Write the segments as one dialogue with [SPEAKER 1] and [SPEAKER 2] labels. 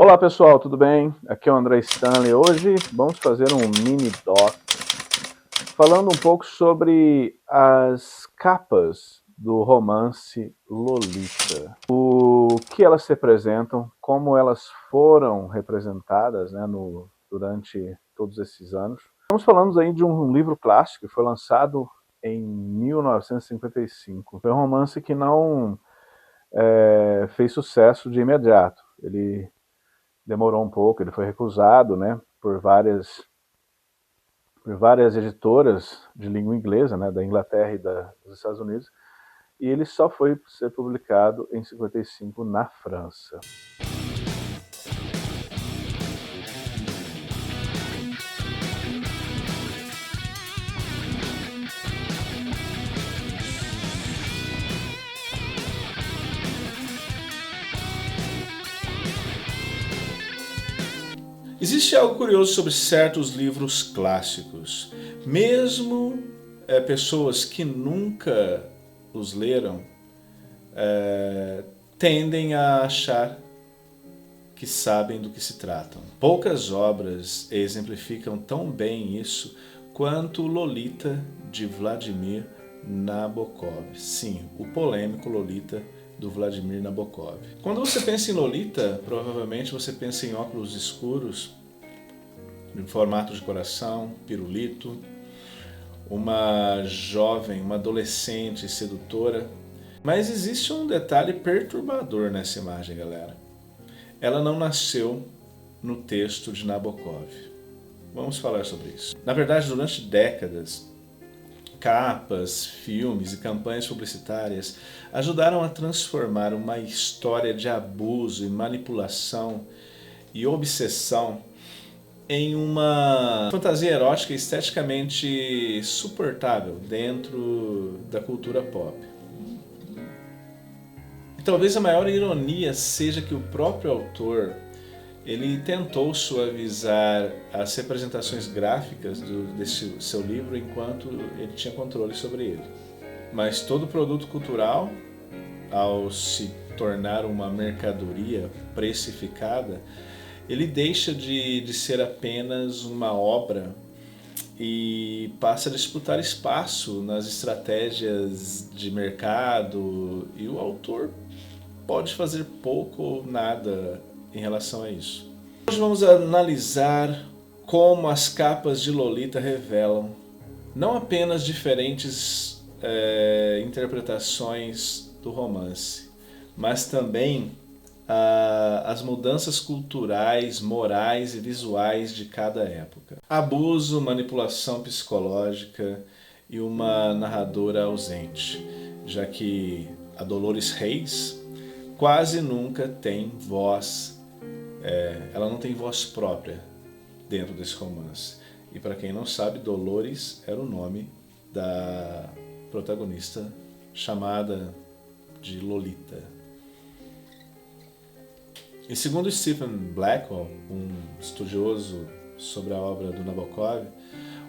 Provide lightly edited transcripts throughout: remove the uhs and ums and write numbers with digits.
[SPEAKER 1] Olá pessoal, tudo bem? Aqui é o André Stanley. Hoje vamos fazer um mini doc falando um pouco sobre as capas do romance Lolita. O que elas representam, como elas foram representadas, né, durante todos esses anos. Estamos falando aí de um livro clássico que foi lançado em 1955. Foi um romance que não fez sucesso de imediato. Ele demorou um pouco, ele foi recusado, né, por várias editoras de língua inglesa, né, da Inglaterra e dos Estados Unidos, e ele só foi ser publicado em 55 na França.
[SPEAKER 2] Existe algo curioso sobre certos livros clássicos. Mesmo pessoas que nunca os leram tendem a achar que sabem do que se tratam. Poucas obras exemplificam tão bem isso quanto Lolita, de Vladimir Nabokov. Sim, o polêmico Lolita do Vladimir Nabokov. Quando você pensa em Lolita, provavelmente você pensa em óculos escuros, em formato de coração, pirulito, uma jovem, uma adolescente sedutora. Mas existe um detalhe perturbador nessa imagem, galera. Ela não nasceu no texto de Nabokov. Vamos falar sobre isso. Na verdade, durante décadas, capas, filmes e campanhas publicitárias ajudaram a transformar uma história de abuso e manipulação e obsessão em uma fantasia erótica esteticamente suportável dentro da cultura pop. E talvez a maior ironia seja que o próprio autor ele tentou suavizar as representações gráficas desse seu livro enquanto ele tinha controle sobre ele. Mas todo produto cultural, ao se tornar uma mercadoria precificada, ele deixa de ser apenas uma obra e passa a disputar espaço nas estratégias de mercado, e o autor pode fazer pouco ou nada em relação a isso. Hoje vamos analisar como as capas de Lolita revelam não apenas diferentes interpretações do romance, mas também as mudanças culturais, morais e visuais de cada época. Abuso, manipulação psicológica e uma narradora ausente, já que a Dolores Reis quase nunca tem voz, ela não tem voz própria dentro desse romance. E para quem não sabe, Dolores era o nome da protagonista chamada de Lolita. E segundo Stephen Blackwell, um estudioso sobre a obra do Nabokov,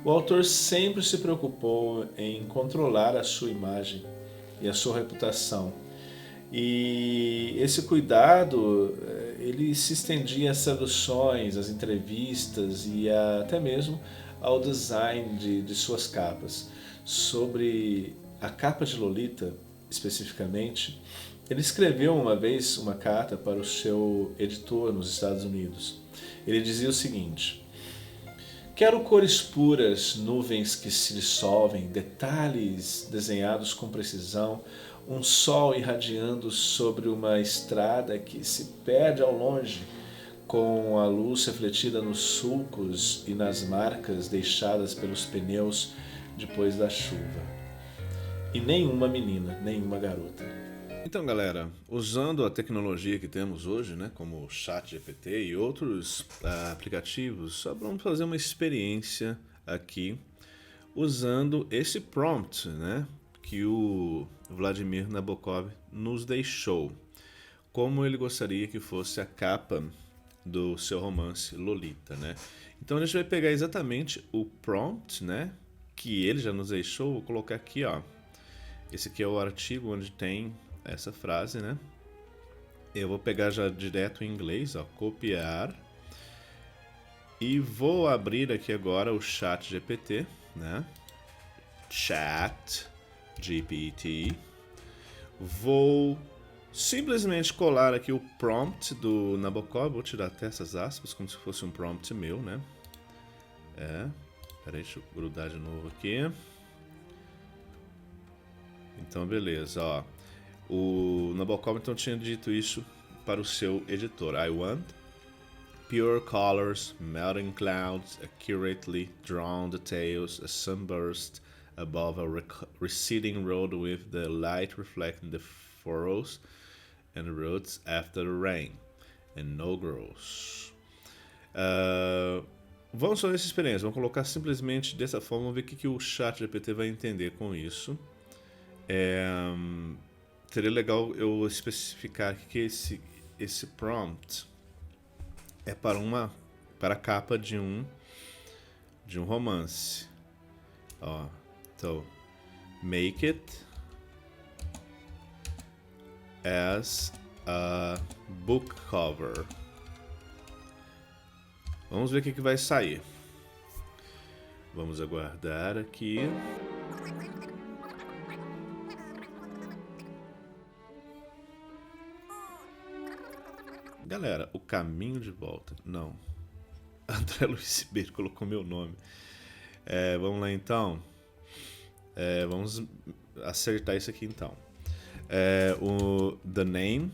[SPEAKER 2] o autor sempre se preocupou em controlar a sua imagem e a sua reputação. E esse cuidado ele se estendia às traduções, às entrevistas e até mesmo ao design de suas capas. Sobre a capa de Lolita, especificamente, ele escreveu uma vez uma carta para o seu editor nos Estados Unidos. Ele dizia o seguinte: quero cores puras, nuvens que se dissolvem, detalhes desenhados com precisão, um sol irradiando sobre uma estrada que se perde ao longe, com a luz refletida nos sulcos e nas marcas deixadas pelos pneus depois da chuva. E nenhuma menina, nenhuma garota. Então, galera, usando a tecnologia que temos hoje, né, como o ChatGPT e outros aplicativos, só vamos fazer uma experiência aqui usando esse prompt, né, que o Vladimir Nabokov nos deixou, como ele gostaria que fosse a capa do seu romance Lolita, né? Então a gente vai pegar exatamente o prompt, né, que ele já nos deixou. Vou colocar aqui, ó. Esse aqui é o artigo onde tem essa frase, né? Eu vou pegar já direto em inglês, ó, copiar. E vou abrir aqui agora o Chat GPT, né? Chat GPT. Vou simplesmente colar aqui o prompt do Nabokov. Vou tirar até essas aspas, como se fosse um prompt meu, né? Peraí, deixa eu grudar de novo aqui. Então, beleza, ó. O Nabokov então tinha dito isso para o seu editor. I want pure colors, melting clouds, accurately drawn details, a sunburst above a receding road with the light reflecting the furrows and roads after the rain, and no girls. Vamos fazer essa experiência, vamos colocar simplesmente dessa forma, vamos ver o que o Chat GPT vai entender com isso. Seria legal eu especificar que esse prompt é para a capa de um romance. Ó, então, make it as a book cover. Vamos ver o que vai sair. Vamos aguardar aqui. Galera, O Caminho de Volta. Não. André Luiz Ribeiro colocou meu nome. Vamos lá então. Vamos acertar isso aqui então. The name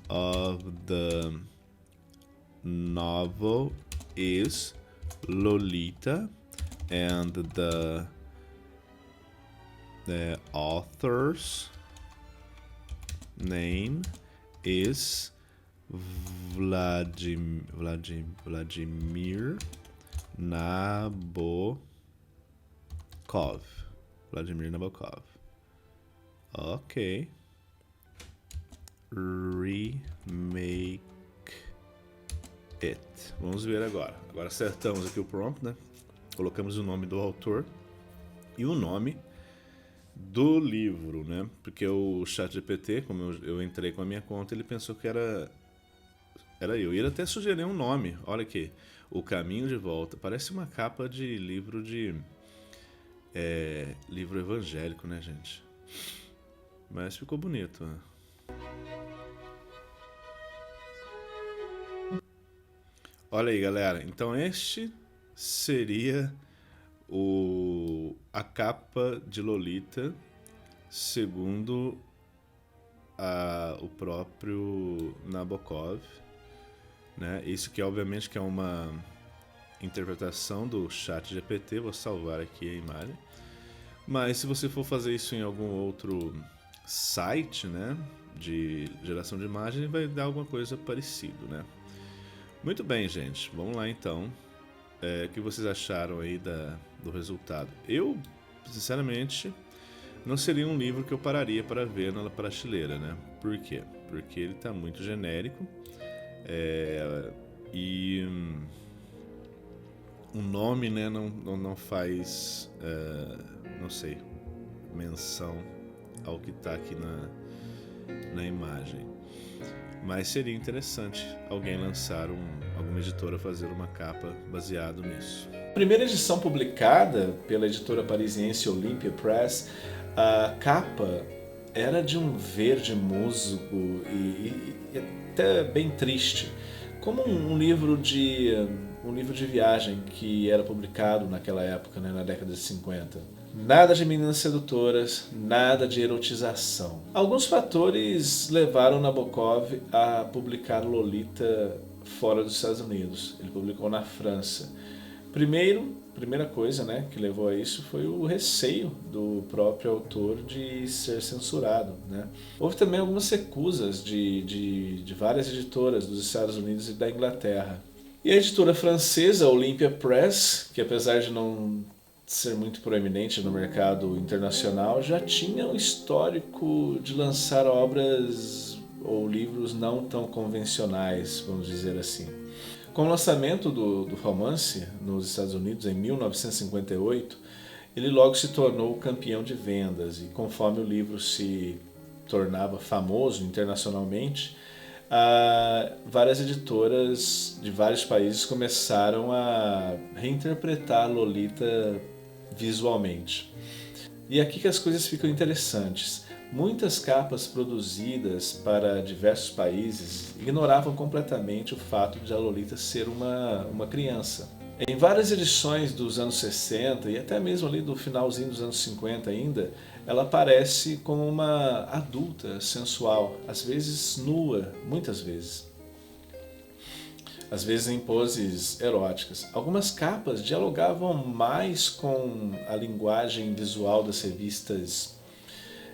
[SPEAKER 2] of the novel is Lolita, and the author's name is Vladimir Nabokov. Vladimir Nabokov. Ok. Remake it. Vamos ver agora. Agora acertamos aqui o prompt, né? Colocamos o nome do autor e o nome do livro, né? Porque o ChatGPT, como eu entrei com a minha conta, ele pensou que era eu. E ele até sugeriu um nome. Olha aqui, O Caminho de Volta. Parece uma capa de livro livro evangélico, né, gente? Mas ficou bonito, né? Olha aí, galera. Então este seria a capa de Lolita, segundo o próprio Nabokov, né? Isso que obviamente que é uma interpretação do ChatGPT. Vou salvar aqui a imagem. Mas se você for fazer isso em algum outro site, né, de geração de imagem, vai dar alguma coisa parecida, né? Muito bem, gente. Vamos lá então. O que vocês acharam aí do resultado? Eu, sinceramente, não seria um livro que eu pararia para ver na prateleira, né? Por quê? Porque ele está muito genérico e o nome, né, não faz, não sei, menção ao que está aqui na imagem. Mas seria interessante alguém lançar alguma editora fazer uma capa baseado nisso.
[SPEAKER 3] A primeira edição publicada pela editora parisiense Olympia Press, a capa era de um verde musgo e até bem triste, como um livro de viagem que era publicado naquela época, né, na década de 50. Nada de meninas sedutoras, nada de erotização. Alguns fatores levaram Nabokov a publicar Lolita fora dos Estados Unidos. Ele publicou na França. Primeira coisa, né, que levou a isso foi o receio do próprio autor de ser censurado, né? Houve também algumas recusas de várias editoras dos Estados Unidos e da Inglaterra. E a editora francesa Olympia Press, que apesar de não ser muito proeminente no mercado internacional, já tinha um histórico de lançar obras ou livros não tão convencionais, vamos dizer assim. Com o lançamento do romance nos Estados Unidos em 1958, ele logo se tornou campeão de vendas e conforme o livro se
[SPEAKER 2] tornava famoso internacionalmente, várias editoras de vários países começaram a reinterpretar Lolita visualmente. E aqui que as coisas ficam interessantes. Muitas capas produzidas para diversos países ignoravam completamente o fato de a Lolita ser uma criança. Em várias edições dos anos 60 e até mesmo ali do finalzinho dos anos 50 ainda, ela aparece como uma adulta sensual, às vezes nua, muitas vezes. Às vezes em poses eróticas. Algumas capas dialogavam mais com a linguagem visual das revistas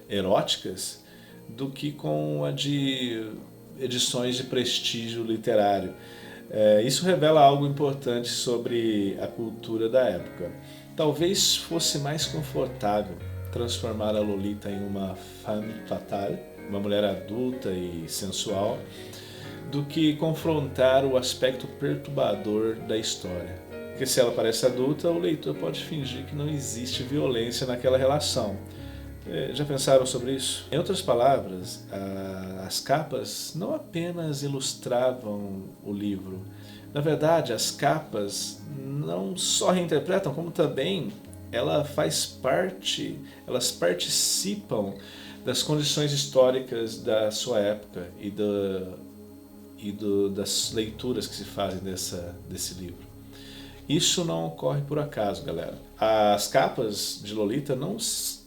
[SPEAKER 2] eróticas do que com a de edições de prestígio literário. Isso revela algo importante sobre a cultura da época. Talvez fosse mais confortável transformar a Lolita em uma femme fatale, uma mulher adulta e sensual, do que confrontar o aspecto perturbador da história. Porque se ela parece adulta, o leitor pode fingir que não existe violência naquela relação. Já pensaram sobre isso? Em outras palavras, as capas não apenas ilustravam o livro. Na verdade, as capas não só reinterpretam, como também elas participam das condições históricas da sua época e das leituras que se fazem desse livro. Isso não ocorre por acaso, galera. As capas de Lolita não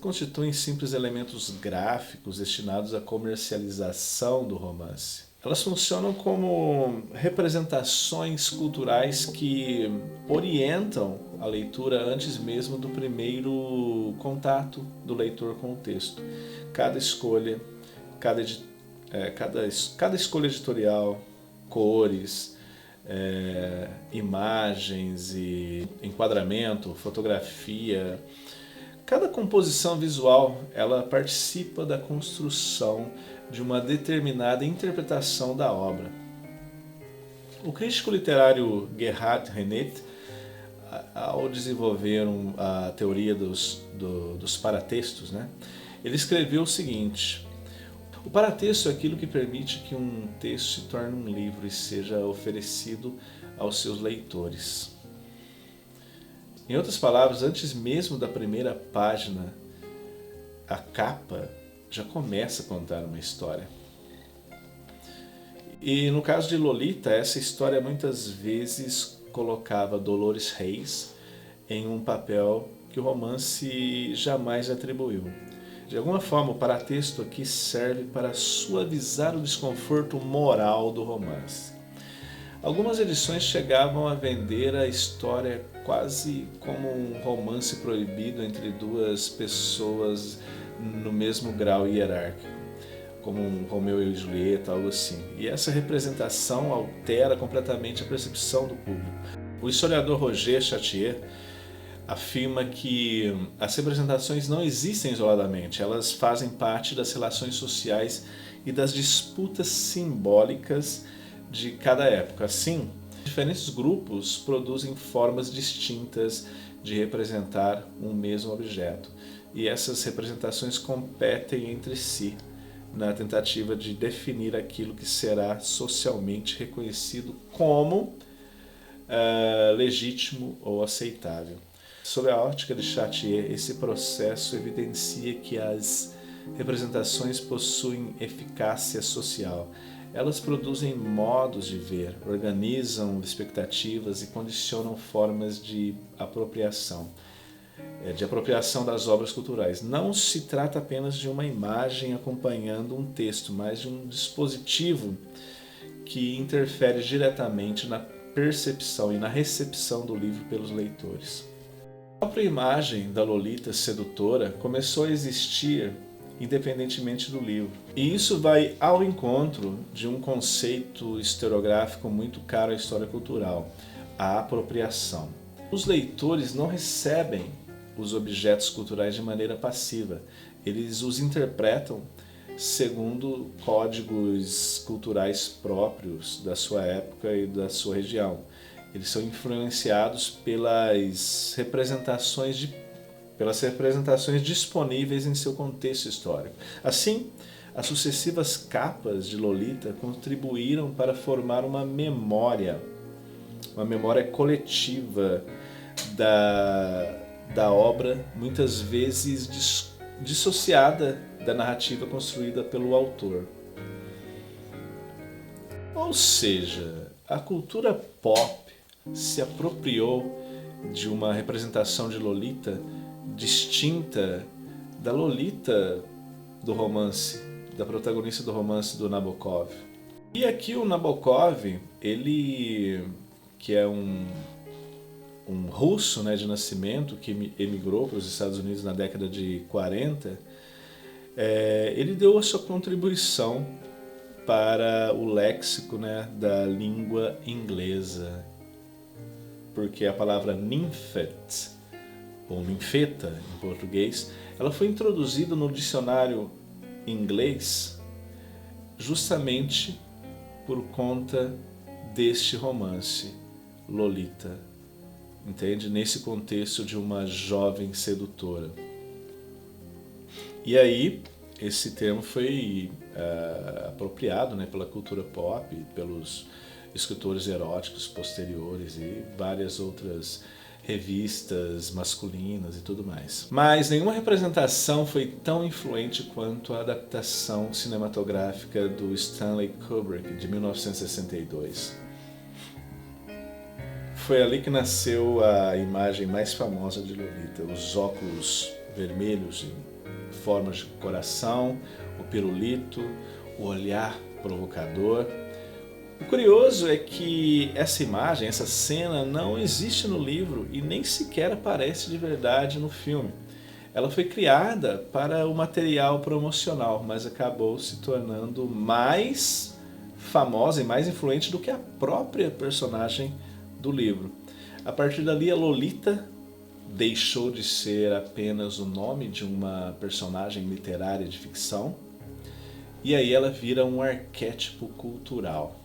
[SPEAKER 2] constituem simples elementos gráficos destinados à comercialização do romance. Elas funcionam como representações culturais que orientam a leitura antes mesmo do primeiro contato do leitor com o texto. Cada escolha, cada escolha editorial, cores, imagens e enquadramento, fotografia, cada composição visual, ela participa da construção de uma determinada interpretação da obra. O crítico literário Gerhard Renet, ao desenvolver a teoria dos paratextos, ele escreveu o seguinte: o paratexto é aquilo que permite que um texto se torne um livro e seja oferecido aos seus leitores. Em outras palavras, antes mesmo da primeira página, a capa já começa a contar uma história. E no caso de Lolita, essa história muitas vezes colocava Dolores Reis em um papel que o romance jamais atribuiu. De alguma forma, o paratexto aqui serve para suavizar o desconforto moral do romance. Algumas edições chegavam a vender a história quase como um romance proibido entre duas pessoas no mesmo grau hierárquico, como um Romeu e Julieta, algo assim. E essa representação altera completamente a percepção do público. O historiador Roger Chartier afirma que as representações não existem isoladamente, elas fazem parte das relações sociais e das disputas simbólicas de cada época. Assim, diferentes grupos produzem formas distintas de representar um mesmo objeto, e essas representações competem entre si na tentativa de definir aquilo que será socialmente reconhecido como legítimo ou aceitável. Sob a ótica de Chartier, esse processo evidencia que as representações possuem eficácia social. Elas produzem modos de ver, organizam expectativas e condicionam formas de apropriação das obras culturais. Não se trata apenas de uma imagem acompanhando um texto, mas de um dispositivo que interfere diretamente na percepção e na recepção do livro pelos leitores. A própria imagem da Lolita sedutora começou a existir independentemente do livro. E isso vai ao encontro de um conceito historiográfico muito caro à história cultural, a apropriação. Os leitores não recebem os objetos culturais de maneira passiva, eles os interpretam segundo códigos culturais próprios da sua época e da sua região. Eles são influenciados pelas representações disponíveis em seu contexto histórico. Assim, as sucessivas capas de Lolita contribuíram para formar uma memória coletiva da obra, muitas vezes dissociada da narrativa construída pelo autor. Ou seja, a cultura pop se apropriou de uma representação de Lolita distinta da Lolita do romance, da protagonista do romance do Nabokov. E aqui o Nabokov, ele, que é um russo, né, de nascimento, que emigrou para os Estados Unidos na década de 40, ele deu a sua contribuição para o léxico, né, da língua inglesa, porque a palavra nymphet, ou ninfeta em português, ela foi introduzida no dicionário inglês justamente por conta deste romance, Lolita, entende? Nesse contexto de uma jovem sedutora. E aí, esse termo foi apropriado, né, pela cultura pop, pelos escritores eróticos posteriores e várias outras revistas masculinas e tudo mais. Mas nenhuma representação foi tão influente quanto a adaptação cinematográfica do Stanley Kubrick, de 1962. Foi ali que nasceu a imagem mais famosa de Lolita, os óculos vermelhos em forma de coração, o pirulito, o olhar provocador. O curioso é que essa imagem, essa cena, não existe no livro e nem sequer aparece de verdade no filme. Ela foi criada para o material promocional, mas acabou se tornando mais famosa e mais influente do que a própria personagem do livro. A partir dali, a Lolita deixou de ser apenas o nome de uma personagem literária de ficção, e aí ela vira um arquétipo cultural.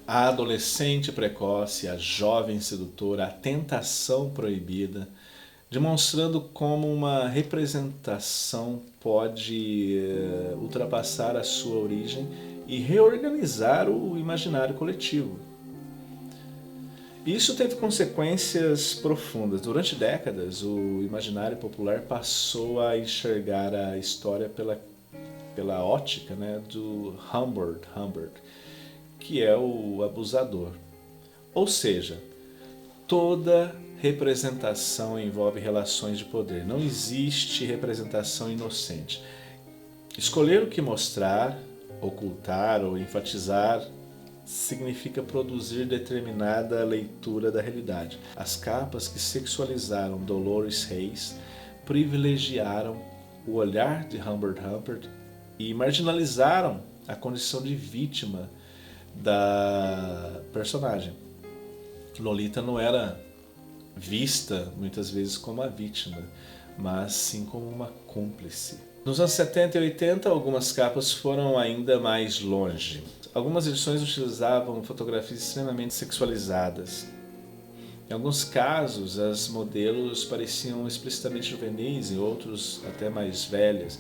[SPEAKER 2] A adolescente precoce, a jovem sedutora, a tentação proibida, demonstrando como uma representação pode ultrapassar a sua origem e reorganizar o imaginário coletivo. Isso teve consequências profundas. Durante décadas, o imaginário popular passou a enxergar a história pela ótica, né, do Humbert, que é o abusador. Ou seja, toda representação envolve relações de poder. Não existe representação inocente. Escolher o que mostrar, ocultar ou enfatizar significa produzir determinada leitura da realidade. As capas que sexualizaram Dolores Haze privilegiaram o olhar de Humbert e marginalizaram a condição de vítima da personagem. Lolita não era vista muitas vezes como a vítima, mas sim como uma cúmplice. Nos anos 70 e 80, algumas capas foram ainda mais longe. Algumas edições utilizavam fotografias extremamente sexualizadas. Em alguns casos, as modelos pareciam explicitamente juvenis, em outros até mais velhas.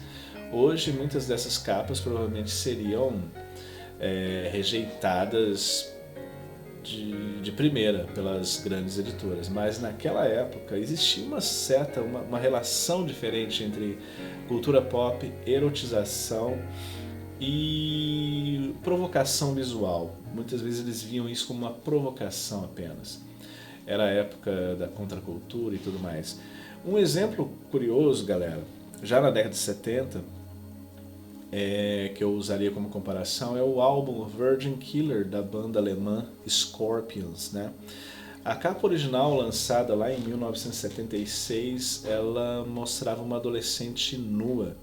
[SPEAKER 2] Hoje, muitas dessas capas provavelmente seriam rejeitadas de primeira pelas grandes editoras, mas naquela época existia uma relação diferente entre cultura pop, erotização e provocação visual. Muitas vezes eles viam isso como uma provocação apenas. Era a época da contracultura e tudo mais. Um exemplo curioso, galera, já na década de 70, que eu usaria como comparação, é o álbum Virgin Killer da banda alemã Scorpions, né? A capa original, lançada lá em 1976, ela mostrava uma adolescente nua.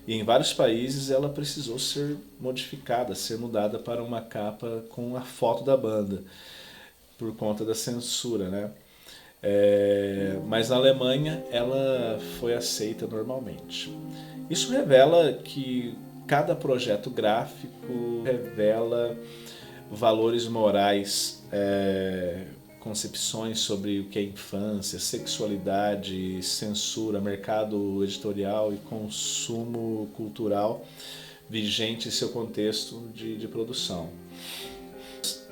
[SPEAKER 2] E em vários países ela precisou ser modificada, ser mudada para uma capa com a foto da banda, por conta da censura, né? Mas na Alemanha ela foi aceita normalmente. Isso revela que cada projeto gráfico revela valores morais concepções sobre o que é infância, sexualidade, censura, mercado editorial e consumo cultural vigente em seu contexto de produção.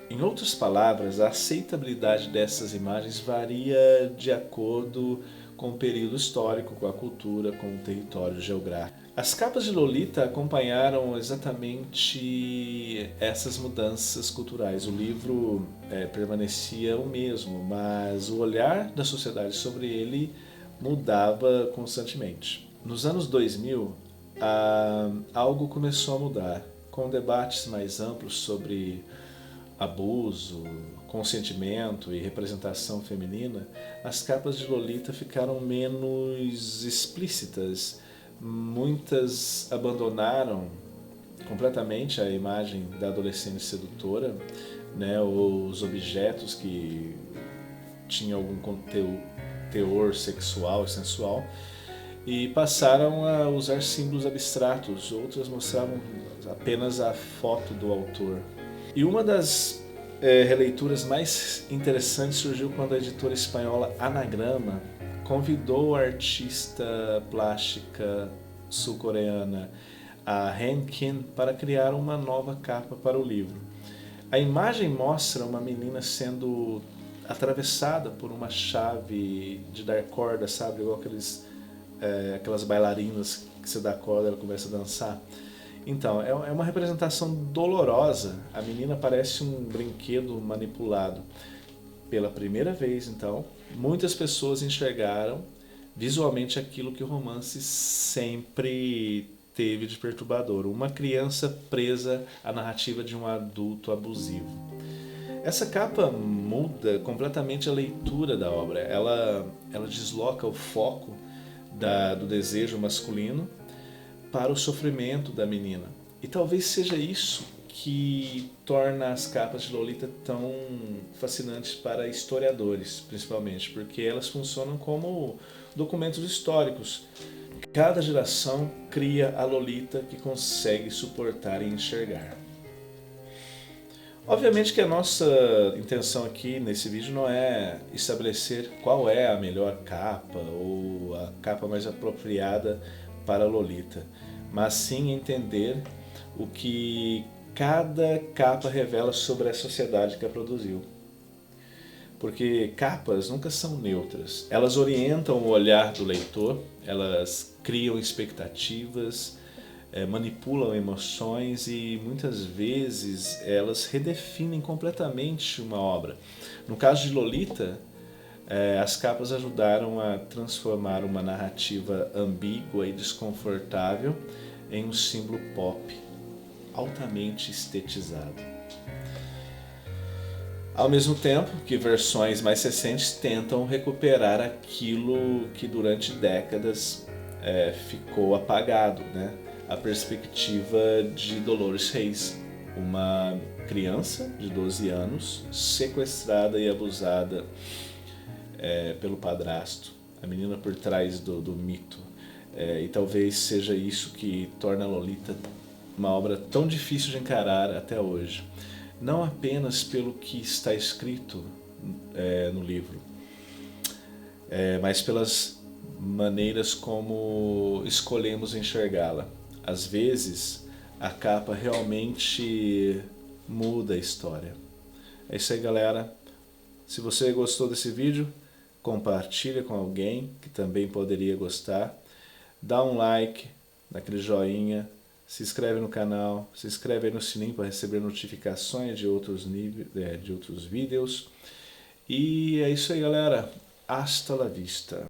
[SPEAKER 2] Em outras palavras, a aceitabilidade dessas imagens varia de acordo com o período histórico, com a cultura, com o território geográfico. As capas de Lolita acompanharam exatamente essas mudanças culturais. O livro permanecia o mesmo, mas o olhar da sociedade sobre ele mudava constantemente. Nos anos 2000, algo começou a mudar, com debates mais amplos sobre abuso, consentimento e representação feminina. As capas de Lolita ficaram menos explícitas. Muitas abandonaram completamente a imagem da adolescente sedutora, né, ou os objetos que tinham algum teor sexual e sensual, e passaram a usar símbolos abstratos. Outras mostravam apenas a foto do autor. E uma das releituras mais interessantes surgiu quando a editora espanhola Anagrama convidou a artista plástica sul-coreana a Han Kim para criar uma nova capa para o livro. A imagem mostra uma menina sendo atravessada por uma chave de dar corda, sabe? Igual aquelas bailarinas que você dá corda e ela começa a dançar. Então, é uma representação dolorosa. A menina parece um brinquedo manipulado. Pela primeira vez, então, muitas pessoas enxergaram visualmente aquilo que o romance sempre teve de perturbador: uma criança presa à narrativa de um adulto abusivo. Essa capa muda completamente a leitura da obra. Ela desloca o foco do desejo masculino para o sofrimento da menina. E talvez seja isso que torna as capas de Lolita tão fascinantes para historiadores, principalmente, porque elas funcionam como documentos históricos. Cada geração cria a Lolita que consegue suportar e enxergar. Obviamente que a nossa intenção aqui nesse vídeo não é estabelecer qual é a melhor capa ou a capa mais apropriada para a Lolita, mas sim entender o que cada capa revela sobre a sociedade que a produziu. Porque capas nunca são neutras. Elas orientam o olhar do leitor, elas criam expectativas, manipulam emoções e muitas vezes elas redefinem completamente uma obra. No caso de Lolita, as capas ajudaram a transformar uma narrativa ambígua e desconfortável em um símbolo pop altamente estetizado. Ao mesmo tempo que versões mais recentes tentam recuperar aquilo que durante décadas ficou apagado, né? A perspectiva de Dolores Reis, uma criança de 12 anos sequestrada e abusada pelo padrasto, a menina por trás do mito. E talvez seja isso que torna a Lolita uma obra tão difícil de encarar até hoje. Não apenas pelo que está escrito no livro, mas pelas maneiras como escolhemos enxergá-la. Às vezes, a capa realmente muda a história. É isso aí, galera. Se você gostou desse vídeo, compartilha com alguém que também poderia gostar. Dá um like, dá aquele joinha, se inscreve no canal, se inscreve aí no sininho para receber notificações de outros vídeos. E é isso aí, galera. Hasta la vista.